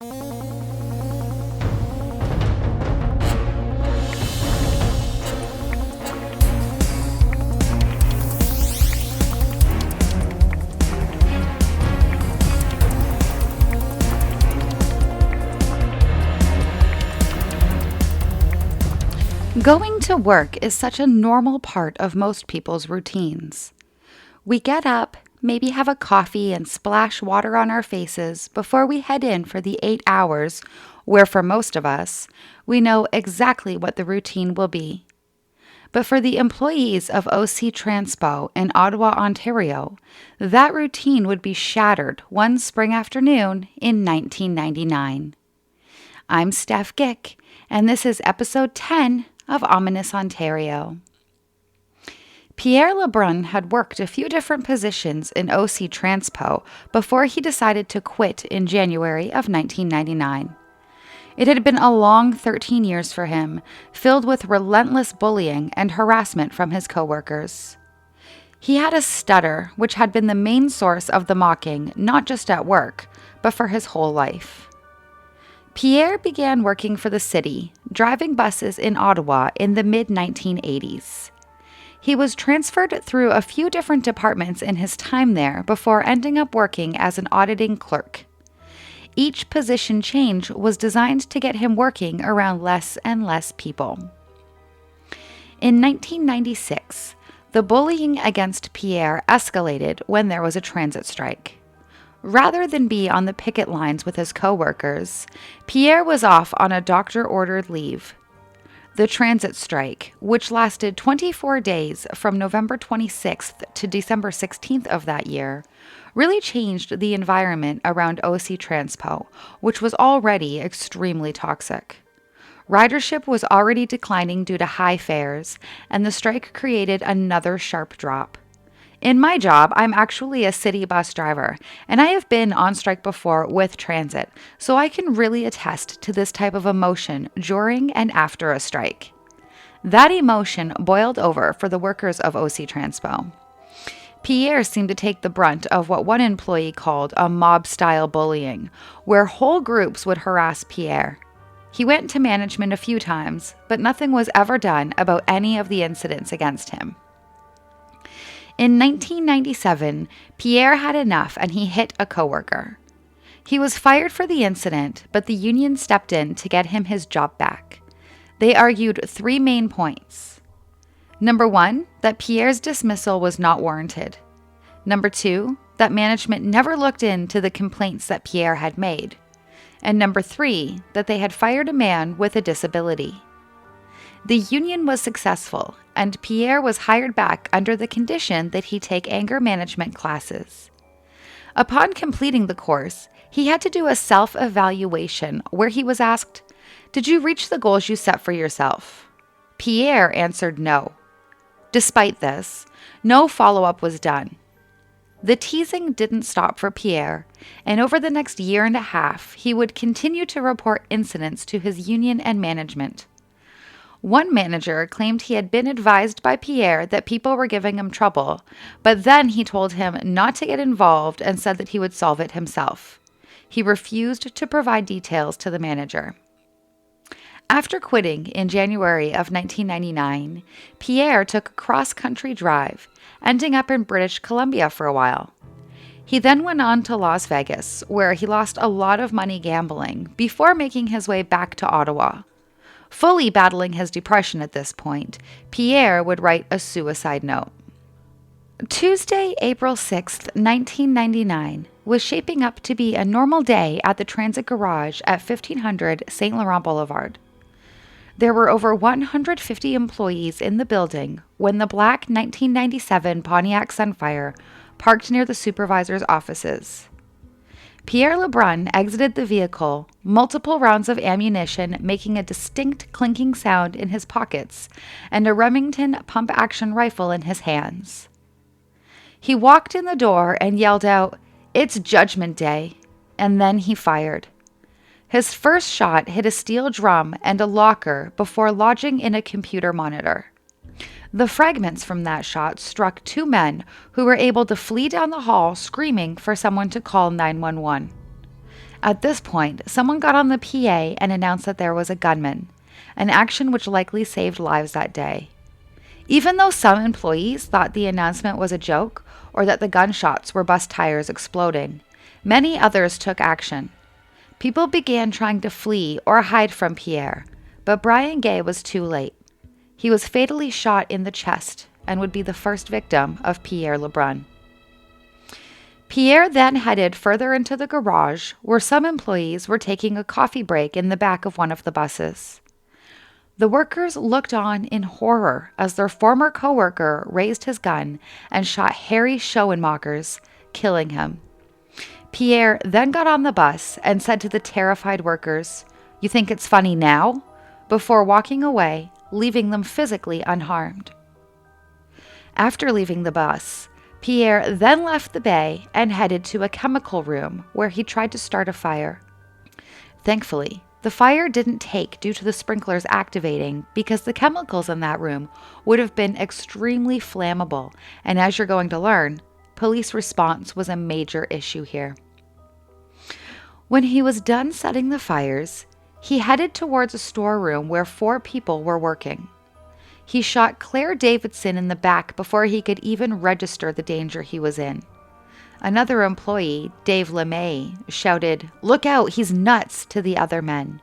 Going to work is such a normal part of most people's routines. We get up, maybe have a coffee and splash water on our faces before we head in for the 8 hours, where for most of us, we know exactly what the routine will be. But for the employees of OC Transpo in Ottawa, Ontario, that routine would be shattered one spring afternoon in 1999. I'm Steph Gick, and this is episode 10 of Ominous Ontario. Pierre Lebrun had worked a few different positions in OC Transpo before he decided to quit in January of 1999. It had been a long 13 years for him, filled with relentless bullying and harassment from his coworkers. He had a stutter, which had been the main source of the mocking, not just at work, but for his whole life. Pierre began working for the city, driving buses in Ottawa in the mid-1980s. He was transferred through a few different departments in his time there before ending up working as an auditing clerk. Each position change was designed to get him working around less and less people. In 1996, the bullying against Pierre escalated when there was a transit strike. Rather than be on the picket lines with his coworkers, Pierre was off on a doctor-ordered leave. The transit strike, which lasted 24 days from November 26th to December 16th of that year, really changed the environment around OC Transpo, which was already extremely toxic. Ridership was already declining due to high fares, and the strike created another sharp drop. In my job, I'm actually a city bus driver, and I have been on strike before with transit, so I can really attest to this type of emotion during and after a strike. That emotion boiled over for the workers of OC Transpo. Pierre seemed to take the brunt of what one employee called a mob-style bullying, where whole groups would harass Pierre. He went to management a few times, but nothing was ever done about any of the incidents against him. In 1997, Pierre had enough and he hit a coworker. He was fired for the incident, but the union stepped in to get him his job back. They argued 3 main points. Number 1, that Pierre's dismissal was not warranted. Number 2, that management never looked into the complaints that Pierre had made. And number 3, that they had fired a man with a disability. The union was successful, and Pierre was hired back under the condition that he take anger management classes. Upon completing the course, he had to do a self-evaluation where he was asked, "Did you reach the goals you set for yourself?" Pierre answered no. Despite this, no follow-up was done. The teasing didn't stop for Pierre, and over the next year and a half, he would continue to report incidents to his union and management. One manager claimed he had been advised by Pierre that people were giving him trouble, but then he told him not to get involved and said that he would solve it himself. He refused to provide details to the manager. After quitting in January of 1999, Pierre took a cross-country drive, ending up in British Columbia for a while. He then went on to Las Vegas, where he lost a lot of money gambling before making his way back to Ottawa. Fully battling his depression at this point, Pierre would write a suicide note. Tuesday, April 6, 1999, was shaping up to be a normal day at the transit garage at 1500 St. Laurent Boulevard. There were over 150 employees in the building when the black 1997 Pontiac Sunfire parked near the supervisor's offices. Pierre Lebrun exited the vehicle, multiple rounds of ammunition making a distinct clinking sound in his pockets, and a Remington pump-action rifle in his hands. He walked in the door and yelled out, "It's Judgment Day," and then he fired. His first shot hit a steel drum and a locker before lodging in a computer monitor. The fragments from that shot struck 2 men who were able to flee down the hall screaming for someone to call 911. At this point, someone got on the PA and announced that there was a gunman, an action which likely saved lives that day. Even though some employees thought the announcement was a joke or that the gunshots were bus tires exploding, many others took action. People began trying to flee or hide from Pierre, but Brian Gay was too late. He was fatally shot in the chest and would be the first victim of Pierre Lebrun. Pierre then headed further into the garage where some employees were taking a coffee break in the back of one of the buses. The workers looked on in horror as their former coworker raised his gun and shot Harry Schoenmakers, killing him. Pierre then got on the bus and said to the terrified workers, "You think it's funny now?" before walking away, leaving them physically unharmed. After leaving the bus, Pierre then left the bay and headed to a chemical room where he tried to start a fire. Thankfully, the fire didn't take due to the sprinklers activating because the chemicals in that room would have been extremely flammable, and as you're going to learn, police response was a major issue here. When he was done setting the fires, he headed towards a storeroom where 4 people were working. He shot Claire Davidson in the back before he could even register the danger he was in. Another employee, Dave LeMay, shouted, "Look out, he's nuts," to the other men.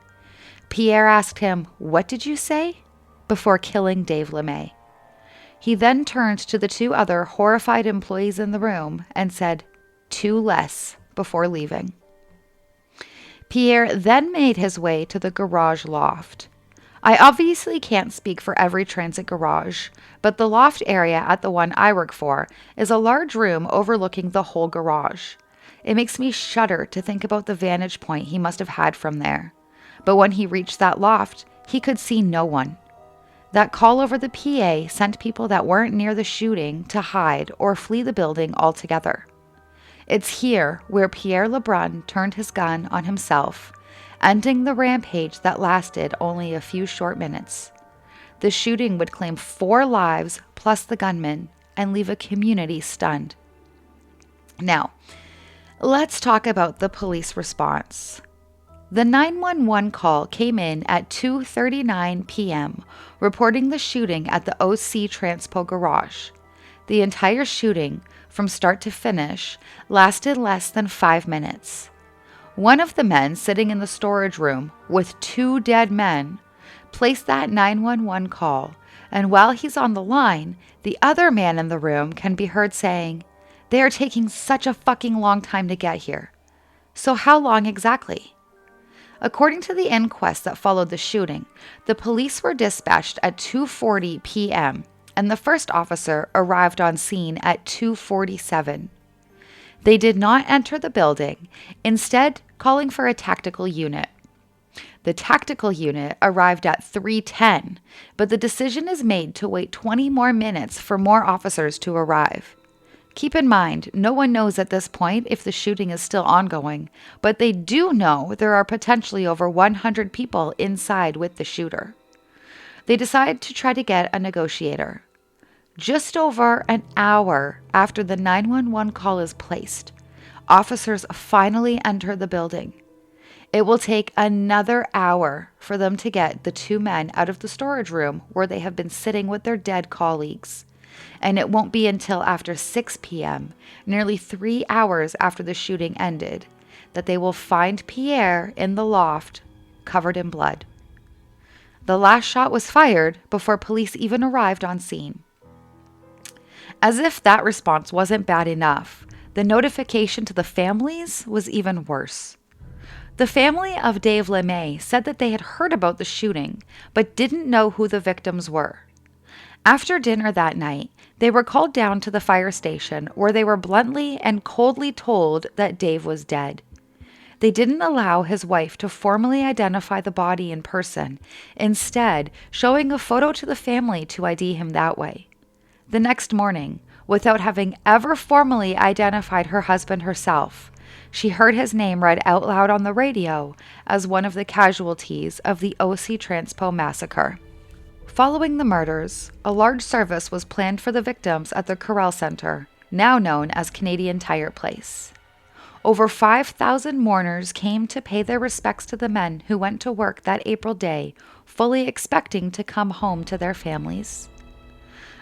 Pierre asked him, "What did you say?" before killing Dave LeMay. He then turned to the 2 other horrified employees in the room and said, "2 less," before leaving. Pierre then made his way to the garage loft. I obviously can't speak for every transit garage, but the loft area at the one I work for is a large room overlooking the whole garage. It makes me shudder to think about the vantage point he must have had from there. But when he reached that loft, he could see no one. That call over the PA sent people that weren't near the shooting to hide or flee the building altogether. It's here where Pierre Lebrun turned his gun on himself, ending the rampage that lasted only a few short minutes. The shooting would claim 4 lives plus the gunman and leave a community stunned. Now, let's talk about the police response. The 911 call came in at 2:39 p.m., reporting the shooting at the OC Transpo garage. The entire shooting, from start to finish, lasted less than 5 minutes. One of the men sitting in the storage room with 2 dead men placed that 911 call, and while he's on the line, the other man in the room can be heard saying, "They are taking such a fucking long time to get here." So how long exactly? According to the inquest that followed the shooting, the police were dispatched at 2:40 p.m., and the first officer arrived on scene at 2:47. They did not enter the building, instead calling for a tactical unit. The tactical unit arrived at 3:10, but the decision is made to wait 20 more minutes for more officers to arrive. Keep in mind, no one knows at this point if the shooting is still ongoing, but they do know there are potentially over 100 people inside with the shooter. They decide to try to get a negotiator. Just over an hour after the 911 call is placed, officers finally enter the building. It will take another hour for them to get the 2 men out of the storage room where they have been sitting with their dead colleagues. And it won't be until after 6 p.m., nearly 3 hours after the shooting ended, that they will find Pierre in the loft, covered in blood. The last shot was fired before police even arrived on scene. As if that response wasn't bad enough, the notification to the families was even worse. The family of Dave LeMay said that they had heard about the shooting, but didn't know who the victims were. After dinner that night, they were called down to the fire station where they were bluntly and coldly told that Dave was dead. They didn't allow his wife to formally identify the body in person, instead showing a photo to the family to ID him that way. The next morning, without having ever formally identified her husband herself, she heard his name read out loud on the radio as one of the casualties of the OC Transpo massacre. Following the murders, a large service was planned for the victims at the Corral Center, now known as Canadian Tire Place. Over 5,000 mourners came to pay their respects to the men who went to work that April day, fully expecting to come home to their families.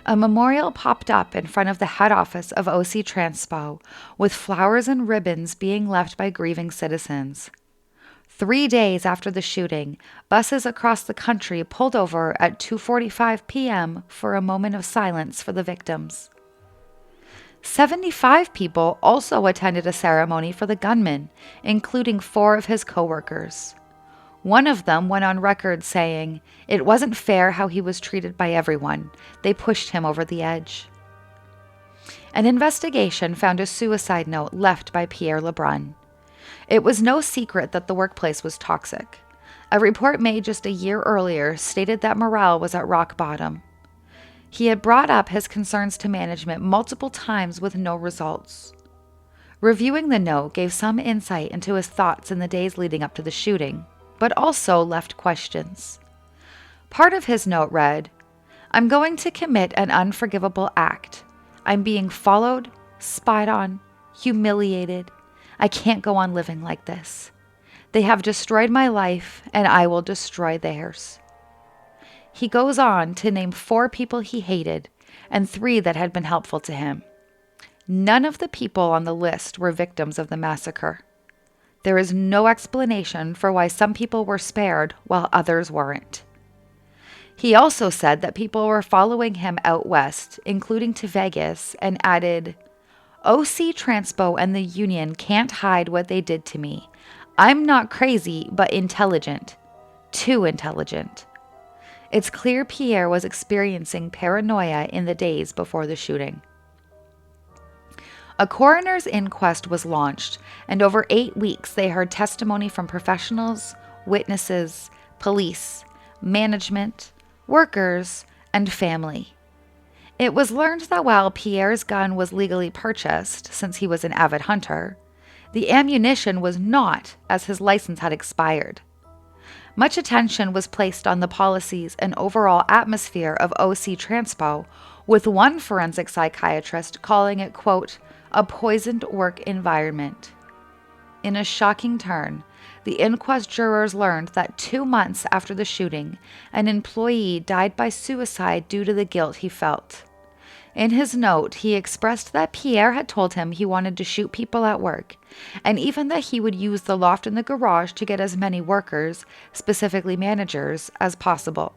A memorial popped up in front of the head office of OC Transpo, with flowers and ribbons being left by grieving citizens. 3 days after the shooting, buses across the country pulled over at 2:45 p.m. for a moment of silence for the victims. 75 people also attended a ceremony for the gunman, including 4 of his coworkers. One of them went on record saying, "It wasn't fair how he was treated by everyone. They pushed him over the edge." An investigation found a suicide note left by Pierre Lebrun. It was no secret that the workplace was toxic. A report made just a year earlier stated that morale was at rock bottom. He had brought up his concerns to management multiple times with no results. Reviewing the note gave some insight into his thoughts in the days leading up to the shooting, but also left questions. Part of his note read, "I'm going to commit an unforgivable act. I'm being followed, spied on, humiliated. I can't go on living like this. They have destroyed my life, and I will destroy theirs." He goes on to name 4 people he hated and 3 that had been helpful to him. None of the people on the list were victims of the massacre. There is no explanation for why some people were spared while others weren't. He also said that people were following him out west, including to Vegas, and added, "OC Transpo and the union can't hide what they did to me. I'm not crazy, but intelligent. Too intelligent." It's clear Pierre was experiencing paranoia in the days before the shooting. A coroner's inquest was launched, and over 8 weeks they heard testimony from professionals, witnesses, police, management, workers, and family. It was learned that while Pierre's gun was legally purchased, since he was an avid hunter, the ammunition was not, as his license had expired. Much attention was placed on the policies and overall atmosphere of OC Transpo, with one forensic psychiatrist calling it, quote, "a poisoned work environment." In a shocking turn, the inquest jurors learned that 2 months after the shooting, an employee died by suicide due to the guilt he felt. In his note, he expressed that Pierre had told him he wanted to shoot people at work, and even that he would use the loft in the garage to get as many workers, specifically managers, as possible.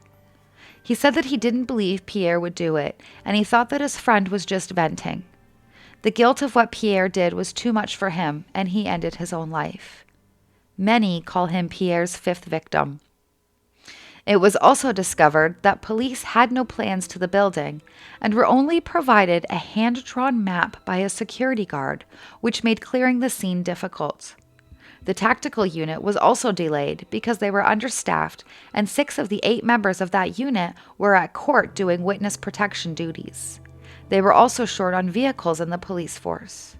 He said that he didn't believe Pierre would do it, and he thought that his friend was just venting. The guilt of what Pierre did was too much for him, and he ended his own life. Many call him Pierre's 5th victim. It was also discovered that police had no plans to the building and were only provided a hand-drawn map by a security guard, which made clearing the scene difficult. The tactical unit was also delayed because they were understaffed, and 6 of the 8 members of that unit were at court doing witness protection duties. They were also short on vehicles in the police force.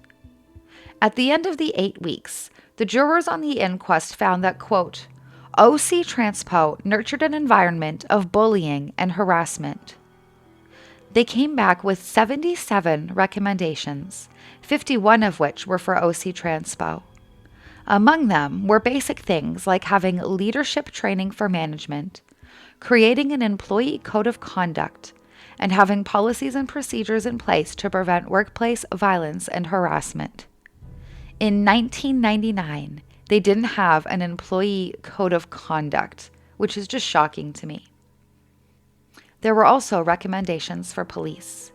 At the end of the 8 weeks, the jurors on the inquest found that, quote, "OC Transpo nurtured an environment of bullying and harassment." They came back with 77 recommendations, 51 of which were for OC Transpo. Among them were basic things like having leadership training for management, creating an employee code of conduct, and having policies and procedures in place to prevent workplace violence and harassment. In 1999, they didn't have an employee code of conduct, which is just shocking to me. There were also recommendations for police.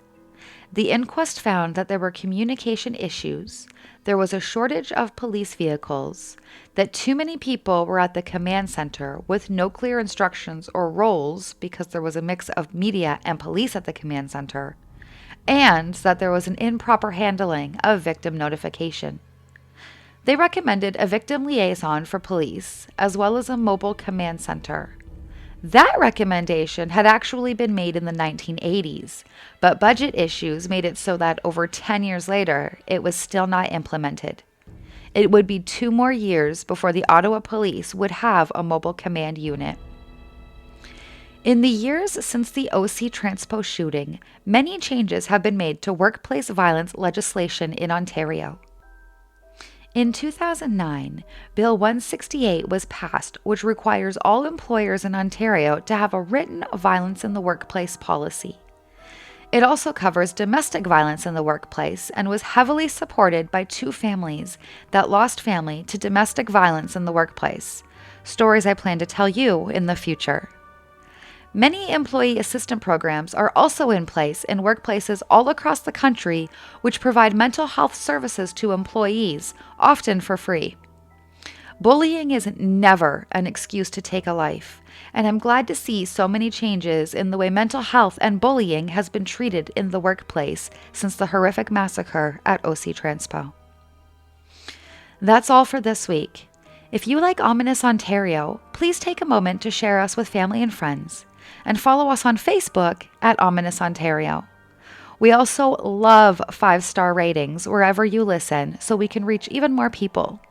The inquest found that there were communication issues, there was a shortage of police vehicles, that too many people were at the command center with no clear instructions or roles because there was a mix of media and police at the command center, and that there was an improper handling of victim notification. They recommended a victim liaison for police, as well as a mobile command center. That recommendation had actually been made in the 1980s, but budget issues made it so that over 10 years later, it was still not implemented. It would be 2 more years before the Ottawa police would have a mobile command unit. In the years since the OC Transpo shooting, many changes have been made to workplace violence legislation in Ontario. In 2009, Bill 168 was passed, which requires all employers in Ontario to have a written violence in the workplace policy. It also covers domestic violence in the workplace and was heavily supported by two families that lost family to domestic violence in the workplace. Stories I plan to tell you in the future. Many employee assistance programs are also in place in workplaces all across the country, which provide mental health services to employees, often for free. Bullying is never an excuse to take a life, and I'm glad to see so many changes in the way mental health and bullying has been treated in the workplace since the horrific massacre at OC Transpo. That's all for this week. If you like Ominous Ontario, please take a moment to share us with family and friends, and follow us on Facebook at Ominous Ontario. We also love 5-star ratings wherever you listen so we can reach even more people.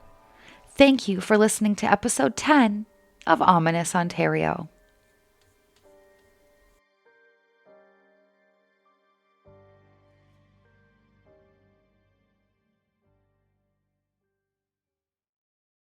Thank you for listening to episode 10 of Ominous Ontario.